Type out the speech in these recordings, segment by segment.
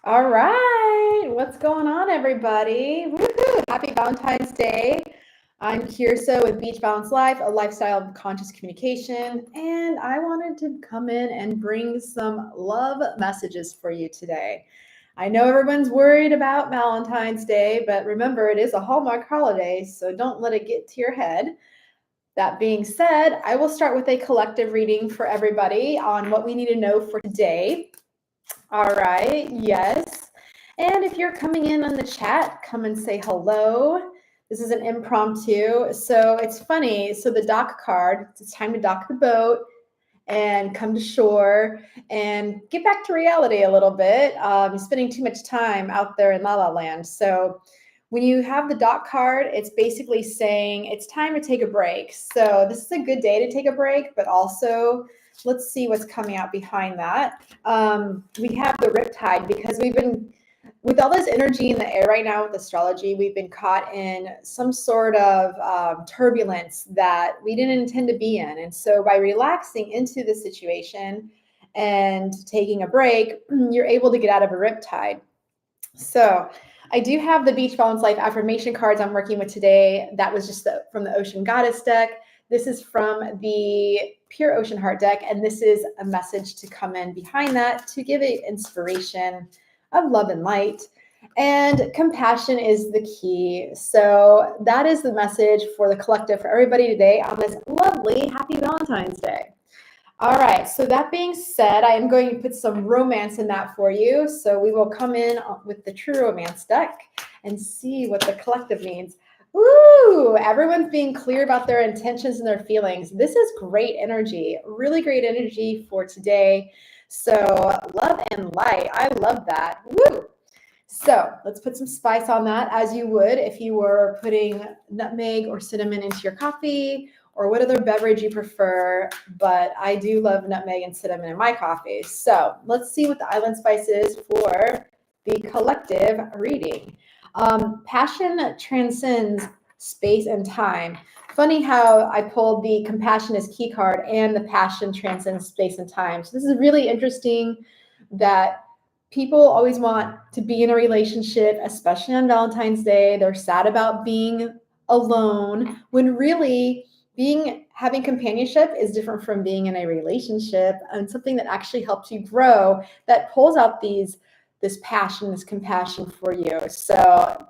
All right, what's going on, everybody? Woohoo! Happy Valentine's Day. I'm Kirsa with Beach Balance Life, a lifestyle of conscious communication, and I wanted to come in and bring some love messages for you today. I know everyone's worried about Valentine's Day, but remember, it is a Hallmark holiday, so don't let it get to your head. That being said, I will start with a collective reading for everybody on what we need to know for today. All right, yes. And if you're coming in on the chat, come and say hello. This is an impromptu. So it's funny. So the dock card, it's time to dock the boat and come to shore and get back to reality a little bit. Spending too much time out there in La La Land. So when you have the dock card, it's basically saying it's time to take a break. So this is a good day to take a break, but also let's see what's coming out behind that. We have the riptide because we've been, with all this energy in the air right now with astrology, we've been caught in some sort of turbulence that we didn't intend to be in. And so by relaxing into the situation and taking a break, you're able to get out of a riptide. So I do have the Beach Balance Life affirmation cards I'm working with today. That was just from the Ocean Goddess deck. This is from the Pure Ocean Heart deck, and this is a message to come in behind that to give it inspiration of love and light. And compassion is the key. So that is the message for the collective for everybody today on this lovely Happy Valentine's Day. All right, so that being said, I am going to put some romance in that for you. So we will come in with the True Romance deck and see what the collective means. Ooh, everyone's being clear about their intentions and their feelings. This is great energy, really great energy for today. So love and light, I love that. Woo! So let's put some spice on that as you would if you were putting nutmeg or cinnamon into your coffee or what other beverage you prefer, but I do love nutmeg and cinnamon in my coffee. So let's see what the island spice is for the collective reading. Passion transcends space and time. Funny how I pulled the compassion is key card and the passion transcends space and time. So this is really interesting that people always want to be in a relationship, especially on Valentine's Day. They're sad about being alone when really having companionship is different from being in a relationship, and something that actually helps you grow, that pulls out this passion, this compassion for you. So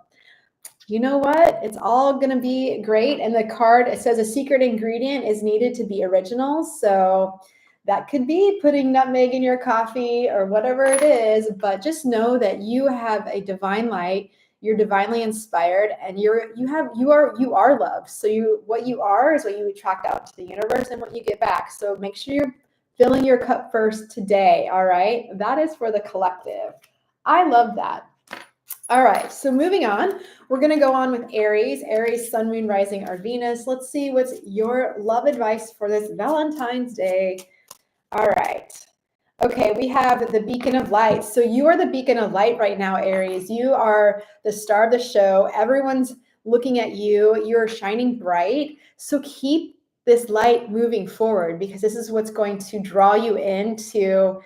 you know what? It's all going to be great. And the card, it says a secret ingredient is needed to be original. So that could be putting nutmeg in your coffee or whatever it is, but just know that you have a divine light. You're divinely inspired, and you are love. So what you are is what you attract out to the universe and what you get back. So make sure you're filling your cup first today. All right. That is for the collective. I love that. All right, so moving on, we're going to go on with Aries, Sun, Moon, Rising, or Venus. Let's see what's your love advice for this Valentine's Day. All right. Okay, we have the beacon of light. So you are the beacon of light right now, Aries. You are the star of the show. Everyone's looking at you. You're shining bright. So keep this light moving forward, because this is what's going to draw you into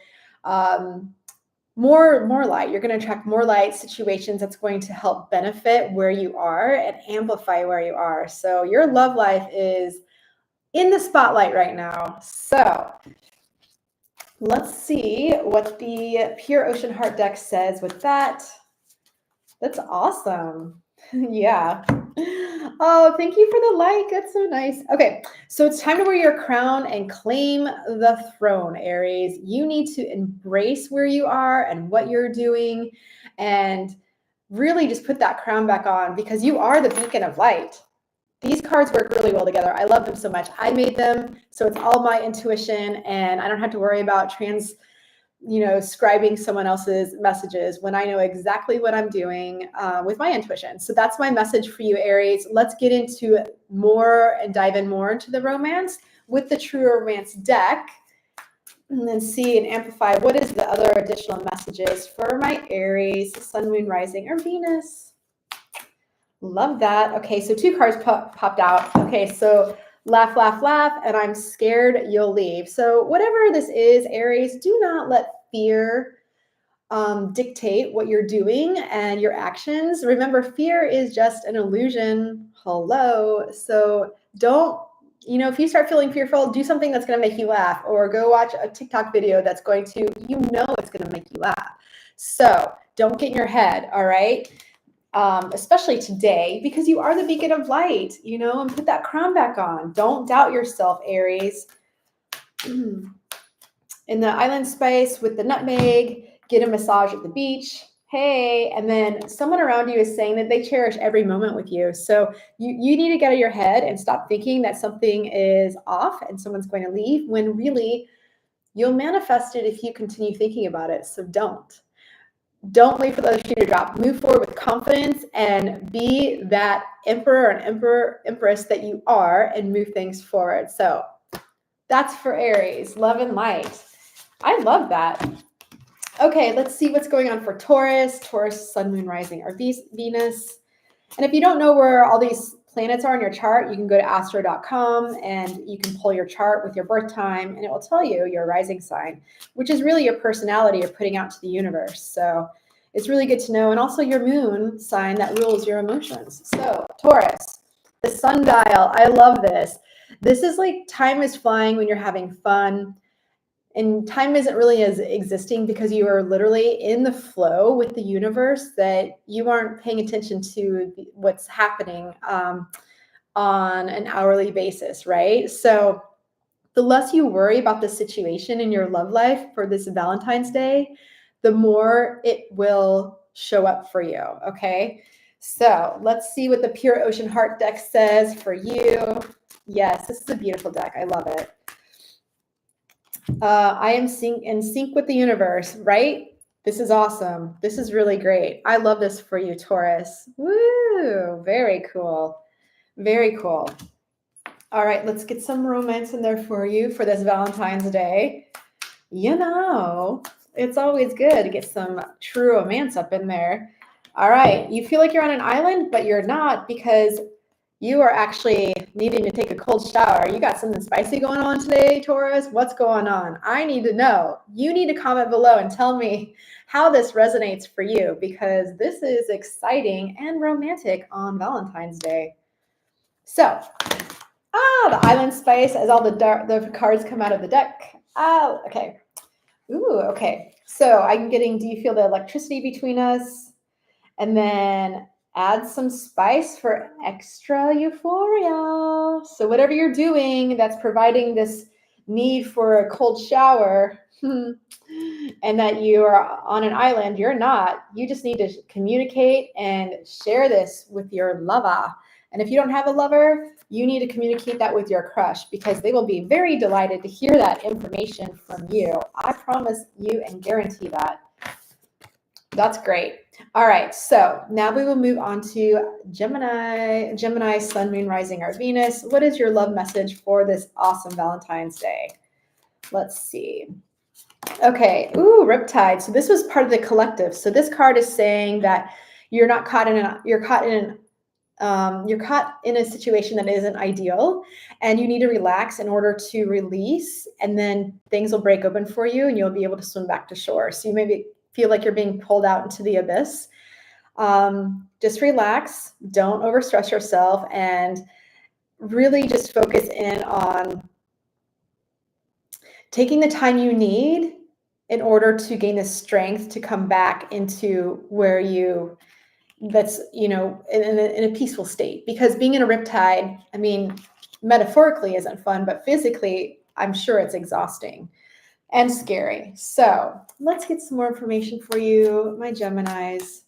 more light. You're going to attract more light situations that's going to help benefit where you are and amplify where you are. So your love life is in the spotlight right now. So let's see what the Pure Ocean Heart deck says with that. That's awesome. Yeah. Oh, thank you for the like. That's so nice. Okay, so it's time to wear your crown and claim the throne, Aries. You need to embrace where you are and what you're doing, and really just put that crown back on, because you are the beacon of light. These cards work really well together. I love them so much. I made them, so it's all my intuition, and I don't have to worry about scribing someone else's messages when I know exactly what I'm doing with my intuition. So that's my message for you, Aries. Let's get into more and dive in more into the romance with the True Romance deck, and then see and amplify what is the other additional messages for my Aries, Sun, Moon, Rising, or Venus. Love that. Okay, so 2 cards popped out. Okay, so laugh, laugh, laugh, and I'm scared you'll leave. So whatever this is, Aries, do not let fear dictate what you're doing and your actions. Remember, fear is just an illusion. Hello. So don't, if you start feeling fearful, do something that's going to make you laugh, or go watch a TikTok video that's going to, it's going to make you laugh. So don't get in your head. All right. Especially today, because you are the beacon of light, and put that crown back on. Don't doubt yourself, Aries. In the island spice with the nutmeg, get a massage at the beach. Hey, and then someone around you is saying that they cherish every moment with you. So you need to get out of your head and stop thinking that something is off and someone's going to leave, when really you'll manifest it if you continue thinking about it. So don't wait for the other shoe to drop. Move forward with confidence and be that emperor and empress that you are, and move things forward. So that's for Aries, love and light. I love that. Okay, let's see what's going on for Taurus. Taurus, sun, moon, rising, or Venus. And if you don't know where all these planets are in your chart, you can go to astro.com and you can pull your chart with your birth time, and it will tell you your rising sign, which is really your personality you're putting out to the universe. So it's really good to know. And also your moon sign that rules your emotions. So Taurus, the sundial. I love this. This is like time is flying when you're having fun. And time isn't really as existing because you are literally in the flow with the universe, that you aren't paying attention to what's happening on an hourly basis, right? So the less you worry about the situation in your love life for this Valentine's Day, the more it will show up for you, okay? So let's see what the Pure Ocean Heart deck says for you. Yes, this is a beautiful deck. I love it. I am in sync with the universe, right? This is awesome. This is really great. I love this for you, Taurus. Woo! Very cool. Very cool. All right, let's get some romance in there for you for this Valentine's Day. It's always good to get some true romance up in there. All right, you feel like you're on an island, but you're not, because you are actually needing to take a cold shower. You got something spicy going on today, Taurus? What's going on? I need to know. You need to comment below and tell me how this resonates for you, because this is exciting and romantic on Valentine's Day. So, the island spice, as all the cards come out of the deck. Okay. Ooh, okay. So I'm getting, do you feel the electricity between us? And then add some spice for extra euphoria. So whatever you're doing that's providing this need for a cold shower, and that you are on an island, you're not. You just need to communicate and share this with your lover. And if you don't have a lover, you need to communicate that with your crush, because they will be very delighted to hear that information from you. I promise you and guarantee that. That's great. All right, so now we will move on to Gemini, sun, moon, rising, or Venus. What is your love message for this awesome Valentine's Day? Let's see. Okay, ooh, Riptide. So this was part of the collective. So this card is saying that you're not caught in you're caught in a situation that isn't ideal, and you need to relax in order to release, and then things will break open for you and you'll be able to swim back to shore. So you maybe feel like you're being pulled out into the abyss. Just relax, don't overstress yourself, and really just focus in on taking the time you need in order to gain the strength to come back into where that's, in a peaceful state. Because being in a riptide, I mean, metaphorically isn't fun, but physically, I'm sure it's exhausting and scary. So let's get some more information for you, my Geminis.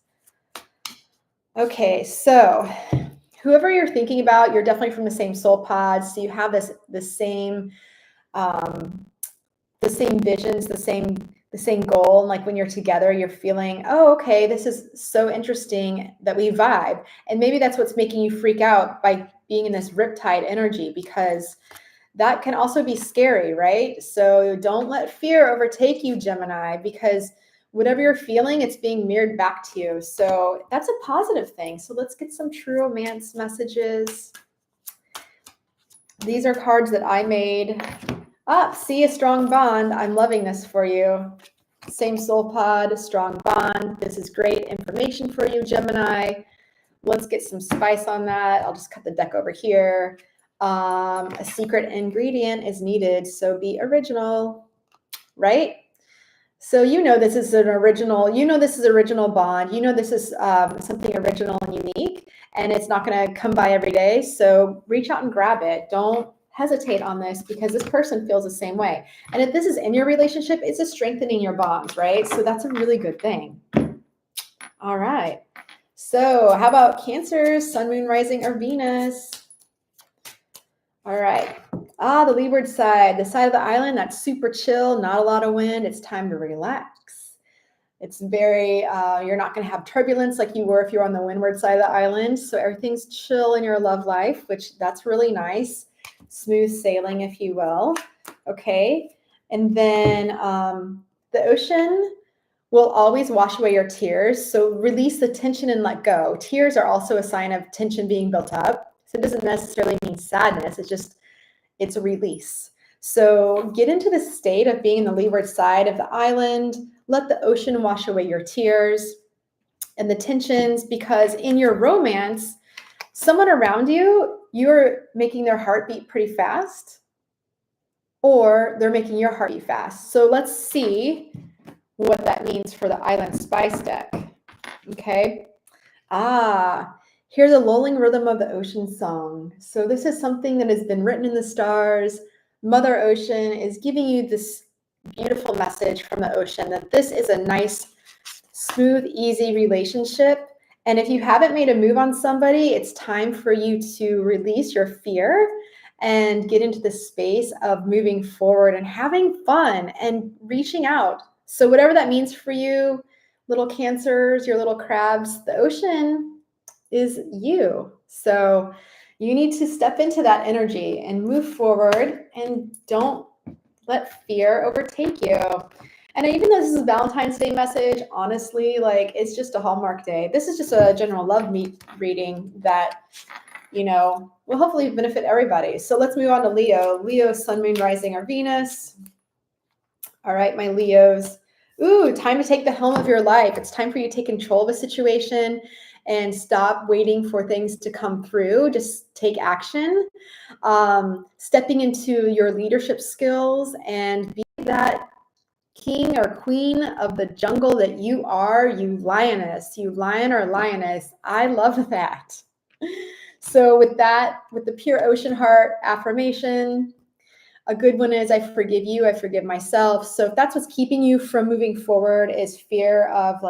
Okay, so whoever you're thinking about, you're definitely from the same soul pod. So you have the same visions, the same goal. And like when you're together, you're feeling, oh, okay, this is so interesting that we vibe. And maybe that's what's making you freak out by being in this riptide energy, because that can also be scary, right? So don't let fear overtake you, Gemini, because whatever you're feeling, it's being mirrored back to you. So that's a positive thing. So let's get some true romance messages. These are cards that I made. See, a strong bond. I'm loving this for you. Same soul pod, strong bond. This is great information for you, Gemini. Let's get some spice on that. I'll just cut the deck over here. A secret ingredient is needed, so be original, right? So this is an original, this is original bond. This is something original and unique, and it's not going to come by every day. So reach out and grab it. Don't hesitate on this because this person feels the same way. And if this is in your relationship, it's just strengthening your bonds, right? So that's a really good thing. All right. So how about Cancer, Sun, Moon, Rising, or Venus? All right. The leeward side, the side of the island that's super chill, not a lot of wind. It's time to relax. It's very, you're not going to have turbulence like you were if you're on the windward side of the island. So everything's chill in your love life, which that's really nice. Smooth sailing, if you will. Okay. And then the ocean will always wash away your tears. So release the tension and let go. Tears are also a sign of tension being built up. So it doesn't necessarily mean sadness. It's a release. So get into the state of being in the leeward side of the island. Let the ocean wash away your tears and the tensions, because in your romance, someone around you, you're making their heart beat pretty fast, or they're making your heart beat fast. So let's see what that means for the Island Spice deck. Okay. Here's a lulling rhythm of the ocean song. So this is something that has been written in the stars. Mother Ocean is giving you this beautiful message from the ocean that this is a nice, smooth, easy relationship. And if you haven't made a move on somebody, it's time for you to release your fear and get into the space of moving forward and having fun and reaching out. So whatever that means for you, little Cancers, your little crabs, the ocean is you. So you need to step into that energy and move forward, and don't let fear overtake you. And even though this is a Valentine's Day message, honestly, it's just a Hallmark day. This is just a general love reading that, will hopefully benefit everybody. So let's move on to Leo. Leo, Sun, Moon, Rising, or Venus. All right, my Leos. Time to take the helm of your life. It's time for you to take control of a situation and stop waiting for things to come through. Just take action. Stepping into your leadership skills and be that king or queen of the jungle that you are, you lioness, you lion or lioness. I love that. So with that, with the pure ocean heart affirmation, a good one is I forgive you, I forgive myself. So if that's what's keeping you from moving forward is fear of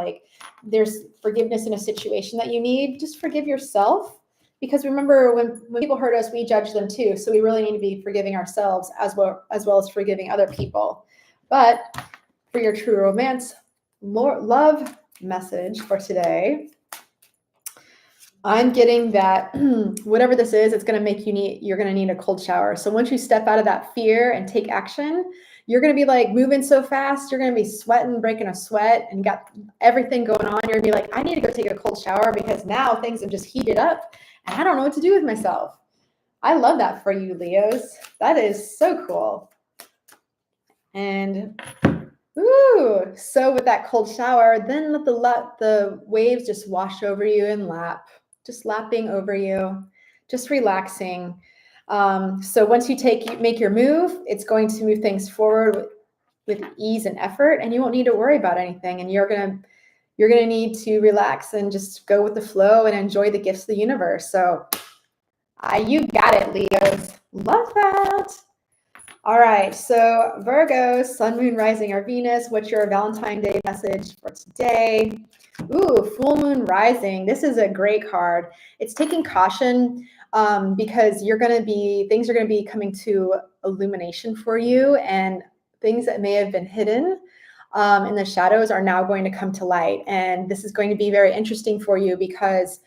there's forgiveness in a situation that you need, just forgive yourself. Because remember, when people hurt us, we judge them too. So we really need to be forgiving ourselves as well as forgiving other people. But for your true romance love message for today, I'm getting that whatever this is, it's going to make you're going to need a cold shower. So once you step out of that fear and take action, you're going to be moving so fast. You're going to be sweating, breaking a sweat, and got everything going on. You're going to be I need to go take a cold shower because now things have just heated up and I don't know what to do with myself. I love that for you, Leos. That is so cool. And so with that cold shower, then let the waves just wash over you and just lapping over you, just relaxing. So once you make your move, it's going to move things forward with ease and effort, and you won't need to worry about anything. And you're gonna need to relax and just go with the flow and enjoy the gifts of the universe. So you got it, Leos. Love that. All right, so Virgo, Sun, Moon, Rising, or Venus, what's your Valentine's Day message for today? Full Moon Rising. This is a great card. It's taking caution because things are going to be coming to illumination for you, and things that may have been hidden in the shadows are now going to come to light. And this is going to be very interesting for you because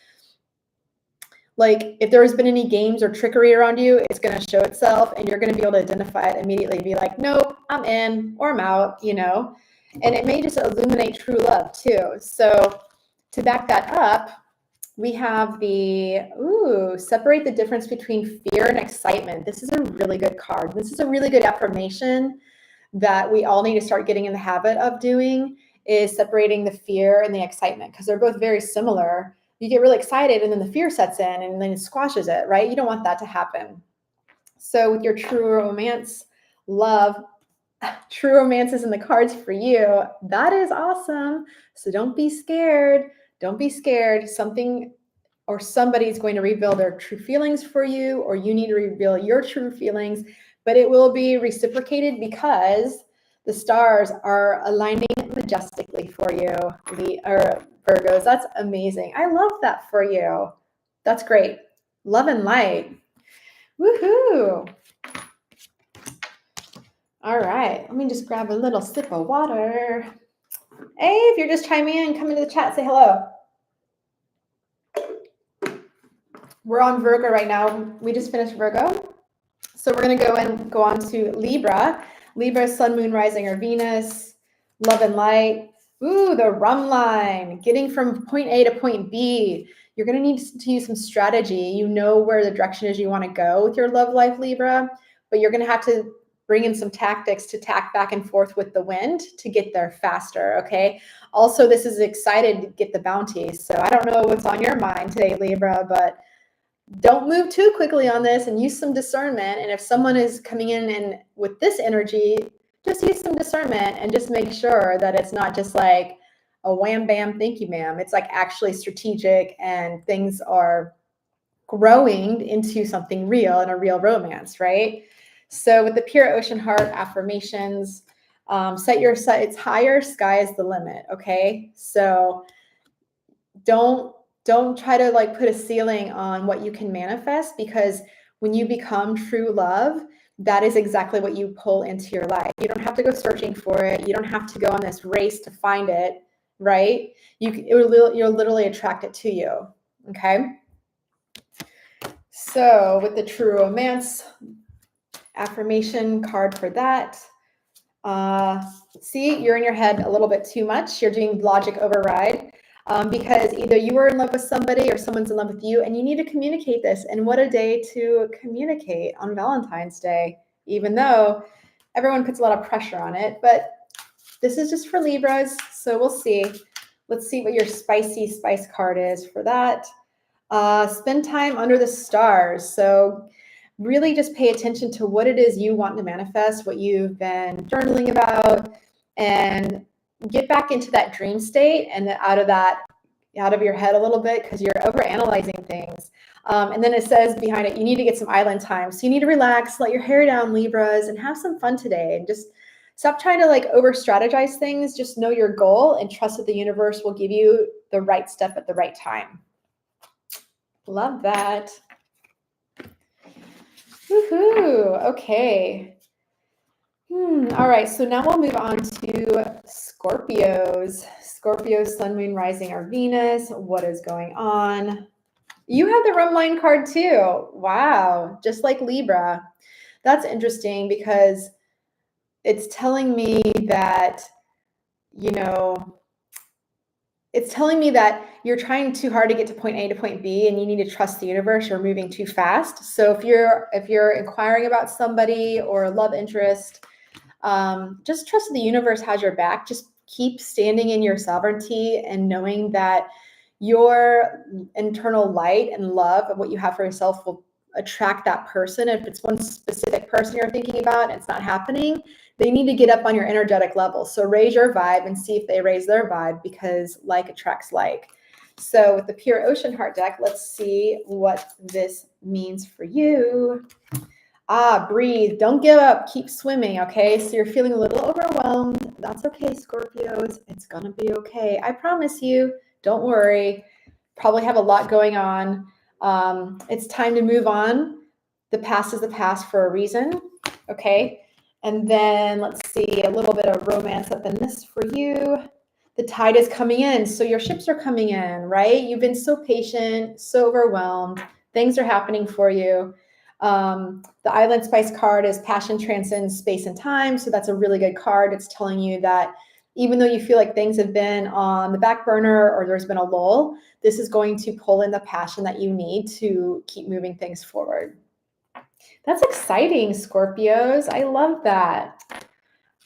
if there has been any games or trickery around you, it's going to show itself, and you're going to be able to identify it immediately. Be nope, I'm in or I'm out, and it may just illuminate true love too. So to back that up, we have separate the difference between fear and excitement. This is a really good card. This is a really good affirmation that we all need to start getting in the habit of doing is separating the fear and the excitement, because they're both very similar. You get really excited and then the fear sets in and then it squashes it, right? You don't want that to happen. So with your true romance, love, true romance is in the cards for you. That is awesome. So don't be scared. Don't be scared. Something or somebody's going to reveal their true feelings for you, or you need to reveal your true feelings, but it will be reciprocated because the stars are aligning majestically for you, Virgos. That's amazing. I love that for you. That's great. Love and light. Woohoo. All right, let me just grab a little sip of water. Hey, if you're just chiming in, come into the chat, say hello. We're on Virgo right now. We just finished Virgo. So we're going to go on to Libra. Libra, Sun, Moon, Rising, or Venus. Love and light. Ooh, the rum line. Getting from point A to point B. You're going to need to use some strategy. You know where the direction is you want to go with your love life, Libra, but you're going to have to bring in some tactics to tack back and forth with the wind to get there faster, okay? Also, this is excited to get the bounty. So I don't know what's on your mind today, Libra, but don't move too quickly on this and use some discernment. And if someone is coming in and with this energy, just use some discernment and just make sure that it's not just like a wham, bam, thank you, ma'am. It's like actually strategic and things are growing into something real and a real romance, right? So with the pure ocean heart affirmations, set your sights higher, sky is the limit, okay? So don't try to like put a ceiling on what you can manifest, because when you become true love, that is exactly what you pull into your life. You don't have to go searching for it. You don't have to go on this race to find it, right? You'll literally attract it to you, okay? So with the true romance affirmation card for that, see, you're in your head a little bit too much. You're doing logic override. Because either you are in love with somebody or someone's in love with you, and you need to communicate this. And what a day to communicate on Valentine's Day, even though everyone puts a lot of pressure on it. But this is just for Libras, so we'll see. Let's see what your spicy spice card is for that. Spend time under the stars. So really just pay attention to what it is you want to manifest, what you've been journaling about, and get back into that dream state and out of your head a little bit, because you're over analyzing things. And then it says behind it, you need to get some island time. So you need to relax, let your hair down, Libras, and have some fun today. And just stop trying to like over strategize things. Just know your goal and trust that the universe will give you the right step at the right time. Love that. Woohoo. Okay. All right, so now we'll move on to Scorpios. Scorpio, Sun, Moon, Rising, or Venus. What is going on? You have the rum line card too. Wow, just like Libra. That's interesting because it's telling me that, it's telling me that you're trying too hard to get to point A to point B, and you need to trust the universe. You're moving too fast. So if you're inquiring about somebody or a love interest, just trust the universe has your back. Just keep standing in your sovereignty and knowing that your internal light and love of what you have for yourself will attract that person. If it's one specific person you're thinking about and it's not happening, they need to get up on your energetic level. So raise your vibe and see if they raise their vibe, because like attracts like. So with the pure ocean heart deck, let's see what this means for you. Breathe. Don't give up. Keep swimming, okay? So you're feeling a little overwhelmed. That's okay, Scorpios. It's going to be okay. I promise you. Don't worry. Probably have a lot going on. It's time to move on. The past is the past for a reason, okay? And then let's see, a little bit of romance up in this for you. The tide is coming in. So your ships are coming in, right? You've been so patient, so overwhelmed. Things are happening for you. The Island Spice card is passion transcends space and time. So that's a really good card. It's telling you that even though you feel like things have been on the back burner or there's been a lull, this is going to pull in the passion that you need to keep moving things forward. That's exciting, Scorpios. I love that.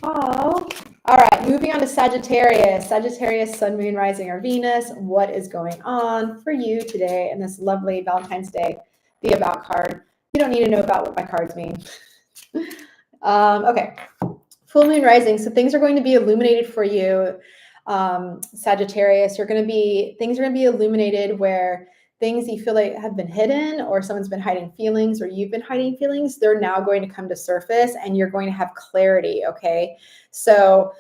Oh, all right. Moving on to Sagittarius. Sagittarius, Sun, Moon, Rising, or Venus. What is going on for you today in this lovely Valentine's Day? The About card. You don't need to know about what my cards mean. Okay. Full Moon, Rising. So things are going to be illuminated for you, Sagittarius. Things are going to be illuminated where things you feel like have been hidden, or someone's been hiding feelings, or you've been hiding feelings, they're now going to come to surface and you're going to have clarity. Okay. So,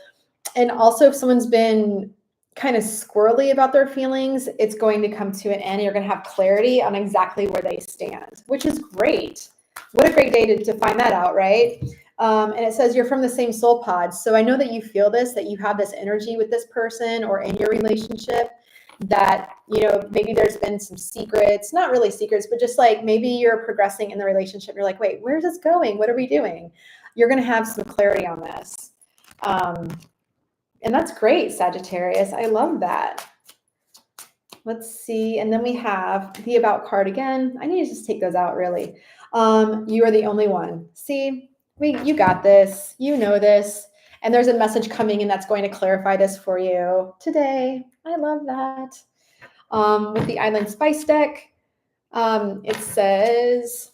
and also if someone's been kind of squirrely about their feelings, it's going to come to an end. You're going to have clarity on exactly where they stand, which is great. What a great day to find that out, right? And it says you're from the same soul pod. So I know that you feel this, that you have this energy with this person or in your relationship, that, maybe there's been some secrets, not really secrets, but just like maybe you're progressing in the relationship. You're like, wait, where's this going? What are we doing? You're going to have some clarity on this. And that's great, Sagittarius. I love that. Let's see. And then we have the About card again. I need to just take those out, really. You are the only one. See, you got this. You know this. And there's a message coming in that's going to clarify this for you today. I love that. With the Island Spice deck, it says,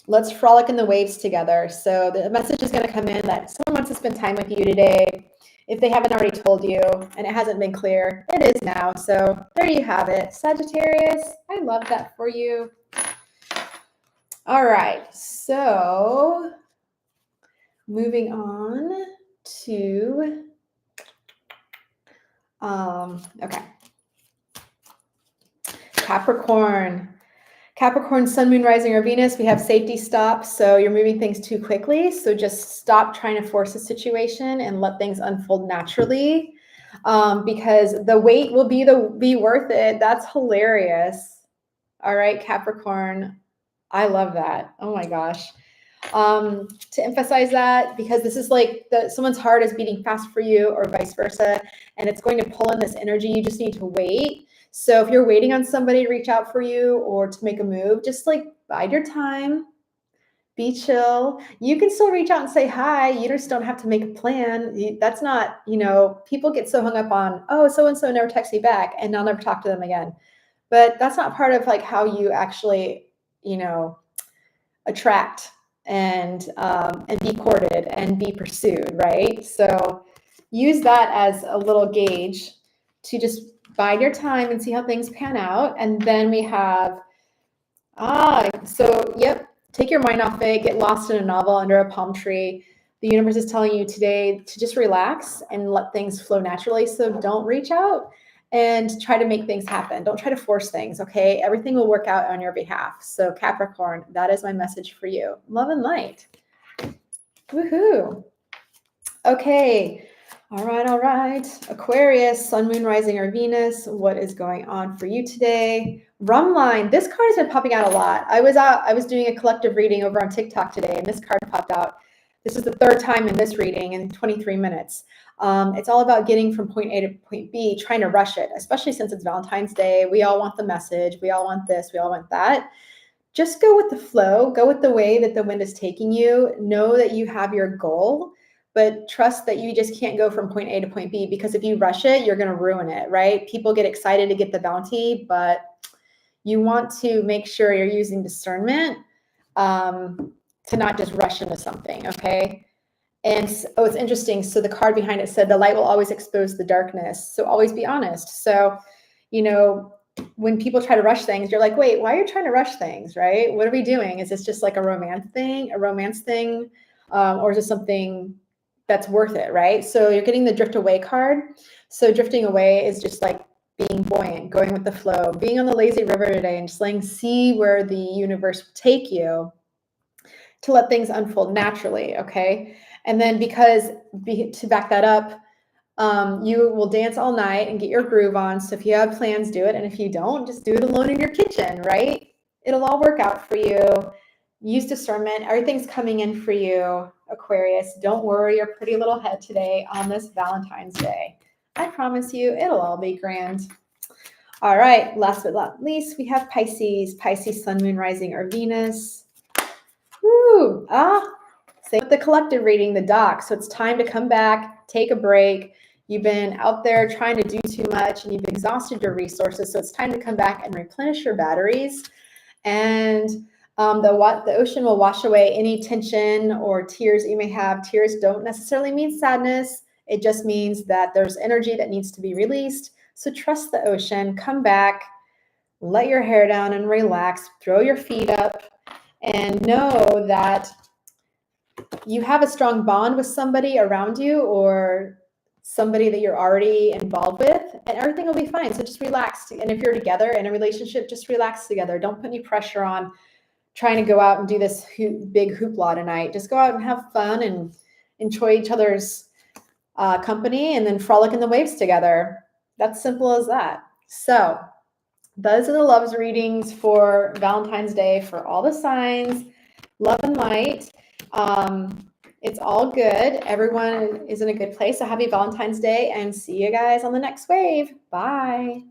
let's frolic in the waves together. So the message is going to come in that someone wants to spend time with you today. If they haven't already told you and it hasn't been clear, it is now. So there you have it, Sagittarius. I love that for you. All right. So moving on to, okay. Capricorn, Sun, Moon, Rising, or Venus, we have safety stop. So you're moving things too quickly. So just stop trying to force a situation and let things unfold naturally, because the wait will be worth it. That's hilarious. All right, Capricorn. I love that. Oh my gosh. To emphasize that, because this is like someone's heart is beating fast for you or vice versa, and it's going to pull in this energy. You just need to wait. So if you're waiting on somebody to reach out for you or to make a move, just like bide your time, be chill. You can still reach out and say hi. You just don't have to make a plan. That's not, people get so hung up on, oh, so-and-so never texts me back and I'll never talk to them again. But that's not part of like how you actually, attract and be courted and be pursued, right? So use that as a little gauge to just bide your time and see how things pan out. And then we have, take your mind off it, get lost in a novel under a palm tree. The universe is telling you today to just relax and let things flow naturally. So don't reach out and try to make things happen. Don't try to force things, okay? Everything will work out on your behalf. So Capricorn, that is my message for you. Love and light. Woohoo. Okay. All right. Aquarius, Sun, Moon, Rising, or Venus. What is going on for you today? Rumline. This card has been popping out a lot. I was doing a collective reading over on TikTok today, and this card popped out. This is the third time in this reading in 23 minutes. It's all about getting from point A to point B, trying to rush it, especially since it's Valentine's Day. We all want the message. We all want this. We all want that. Just go with the flow. Go with the way that the wind is taking you. Know that you have your goal, but trust that you just can't go from point A to point B, because if you rush it, you're going to ruin it, right? People get excited to get the bounty, but you want to make sure you're using discernment to not just rush into something, okay? And it's interesting. So the card behind it said the light will always expose the darkness. So always be honest. So, when people try to rush things, you're like, wait, why are you trying to rush things, right? What are we doing? Is this just like a romance thing? Or is it something that's worth it, right? So you're getting the drift away card. So drifting away is just like being buoyant, going with the flow, being on the lazy river today and just see where the universe will take you, to let things unfold naturally, okay? And then to back that up, you will dance all night and get your groove on. So if you have plans, do it. And if you don't, just do it alone in your kitchen, right? It'll all work out for you. Use discernment. Everything's coming in for you, Aquarius. Don't worry your pretty little head today on this Valentine's Day. I promise you, it'll all be grand. All right, last but not least, we have Pisces, Sun, Moon, Rising, or Venus. Woo! Same with the collective reading, the doc. So it's time to come back, take a break. You've been out there trying to do too much and you've exhausted your resources. So it's time to come back and replenish your batteries. And the ocean will wash away any tension or tears you may have. Tears don't necessarily mean sadness. It just means that there's energy that needs to be released. So trust the ocean, come back, let your hair down and relax, throw your feet up, and know that you have a strong bond with somebody around you or somebody that you're already involved with, and everything will be fine. So just relax. And if you're together in a relationship, just relax together. Don't put any pressure on trying to go out and do this big hoopla tonight. Just go out and have fun and enjoy each other's company and then frolic in the waves together. That's simple as that. So those are the loves readings for Valentine's Day for all the signs. Love and light. It's all good. Everyone is in a good place. So happy Valentine's Day and see you guys on the next wave. Bye.